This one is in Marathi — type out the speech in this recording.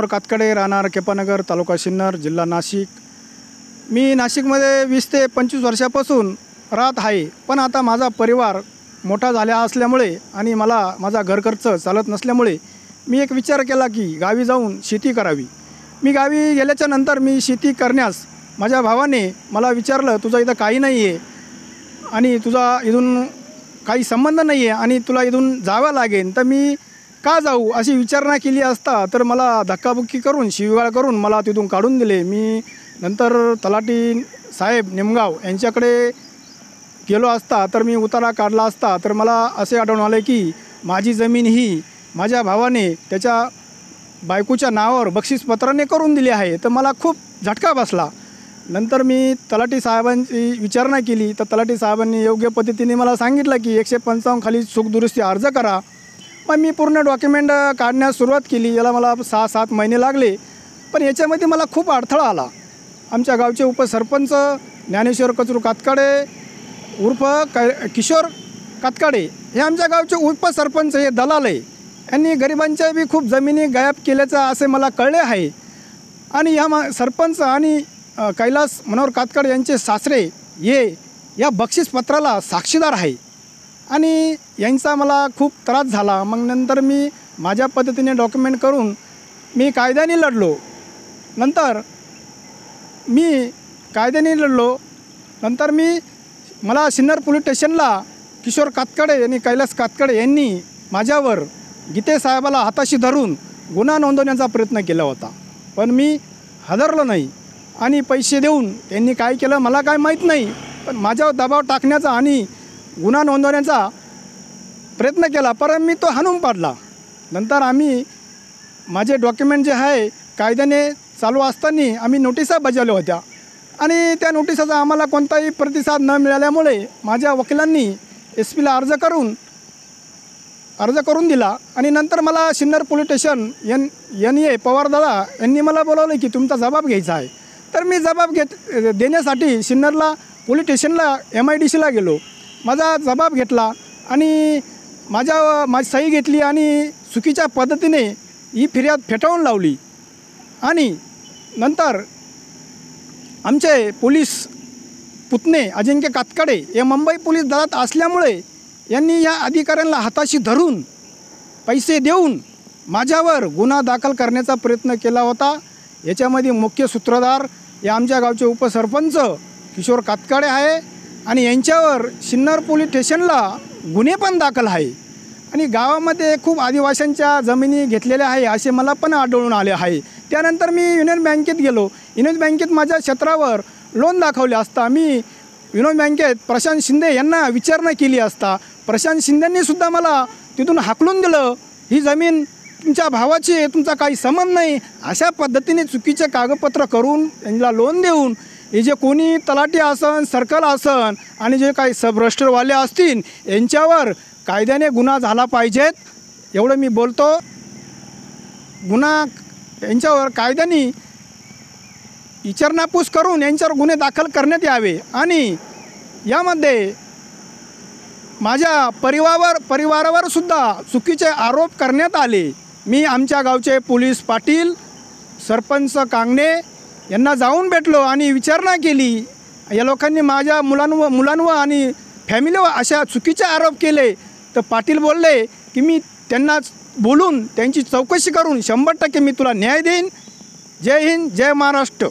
मनोहर कातकडे, राहणार केपानगर, तालुका सिन्नर, जिल्हा नाशिक। मी नाशिकमध्ये 20 ते 25 वर्षापासून राहत आहे, पण आता माझा परिवार मोठा झाला असल्यामुळे आणि मला माझा घरखर्च चालत नसल्यामुळे मी एक विचार केला की गावी जाऊन शेती करावी। मी गावी गेल्याच्या नंतर मी शेती करण्यास माझ्या भावाने मला विचारलं, तुझं इथं काही नाही आहे आणि तुझा इथून काही संबंध नाही आहे आणि तुला इथून जावं लागेल, तर मी का जाऊ अशी विचारणा केली असता तर मला धक्काबुक्की करून शिवीगाळ करून मला तिथून काढून दिले। मी नंतर तलाठी साहेब निमगाव यांच्याकडे गेलो असता तर मी उतारा काढला असता तर मला असे आढळून आले की माझी जमीन ही माझ्या भावाने त्याच्या बायकोच्या नावावर बक्षीसपत्राने करून दिली आहे। तर मला खूप झटका बसला। नंतर मी तलाठी साहेबांची विचारणा केली तर तलाठी साहेबांनी योग्य पद्धतीने मला सांगितलं की 155 खाली सुखदुरुस्ती अर्ज करा। मग मी पूर्ण डॉक्युमेंट काढण्यास सुरुवात केली। याला मला 6-7 महिने लागले, पण याच्यामध्ये मला खूप अडथळा आला। आमच्या गावचे उपसरपंच ज्ञानेश्वर कचरू कातकडे उर्फ किशोर कातकडे हे आमच्या गावचे उपसरपंच हे दलाल आहे। यांनी गरिबांच्या बी खूप जमिनी गायब केल्याचं असे मला कळले आहे आणि या सरपंच आणि कैलास मनोहर कातकडे यांचे सासरे हे या बक्षीसपत्राला साक्षीदार आहे आणि यांचा मला खूप त्रास झाला। मग नंतर मी माझ्या पद्धतीने डॉक्युमेंट करून मी कायद्याने लढलो। नंतर मला सिन्नर पोलीस स्टेशनला किशोर कातकडे आणि कैलास कातकडे यांनी माझ्यावर गीते साहेबाला हाताशी धरून गुन्हा नोंदवण्याचा प्रयत्न केला होता, पण मी हादरलो नाही आणि पैसे देऊन त्यांनी काय केलं मला काय माहीत नाही, पण माझ्यावर दबाव टाकण्याचा आणि गुन्हा नोंदवण्याचा प्रयत्न केला, पण मी तो हाणून पाडला। नंतर आम्ही माझे डॉक्युमेंट जे आहे कायद्याने चालू असताना आम्ही नोटिसा बजावल्या होत्या आणि त्या नोटिसाचा आम्हाला कोणताही प्रतिसाद न मिळाल्यामुळे माझ्या वकिलांनी SP ला अर्ज करून दिला आणि नंतर मला सिन्नर पोलीस स्टेशन NA पवारदादा यांनी मला बोलावलं की तुमचा जबाब घ्यायचा आहे। तर मी जबाब देण्यासाठी सिन्नरला पोलीस स्टेशनला MIDC ला गेलो। माझा जबाब घेतला आणि माझी सही घेतली आणि चुकीच्या पद्धतीने ही फिर्याद फेटाळून लावली आणि नंतर आमचे पोलीस पुतणे अजिंक्य कातकडे हे मुंबई पोलीस दलात असल्यामुळे यांनी या अधिकाऱ्यांना हाताशी धरून पैसे देऊन माझ्यावर गुन्हा दाखल करण्याचा प्रयत्न केला होता। याच्यामध्ये मुख्य सूत्रधार हे आमच्या गावचे उपसरपंच किशोर कातकडे आहे आणि यांच्यावर सिन्नर पोलीस स्टेशनला गुन्हे पण दाखल आहे आणि गावामध्ये खूप आदिवासींच्या जमिनी घेतलेल्या आहे असे मला पण आढळून आले आहे। त्यानंतर मी युनियन बँकेत गेलो। युनियन बँकेत माझ्या क्षेत्रावर लोन दाखवले असता मी युनियन बँकेत प्रशांत शिंदे यांना विचारणा केली असता प्रशांत शिंदेंनीसुद्धा मला तिथून हाकलून दिलं, ही जमीन तुमच्या भावाची आहे, तुमचा काही संबंध नाही अशा पद्धतीने चुकीचे कागदपत्र करून यांना लोन देऊन हे जे कोणी तलाठी असन सर्कल असन आणि जे काही सबरजिस्टरवाले असतील यांच्यावर कायद्याने गुन्हा झाला पाहिजेत एवढं मी बोलतो। गुन्हा यांच्यावर कायद्याने विचारणापूस करून यांच्यावर गुन्हे दाखल करण्यात यावे आणि यामध्ये माझ्या परिवारावर सुद्धा चुकीचे आरोप करण्यात आले। मी आमच्या गावचे पोलीस पाटील सरपंच कांगणे यांना जाऊन भेटलो आणि विचारणा केली। या लोकांनी माझ्या मुलांवर आणि फॅमिलीवर अशा चुकीचे आरोप केले तर पाटील बोलले की मी त्यांना बोलून त्यांची चौकशी करून 100% मी तुला न्याय देईन। जय हिंद, जय महाराष्ट्र।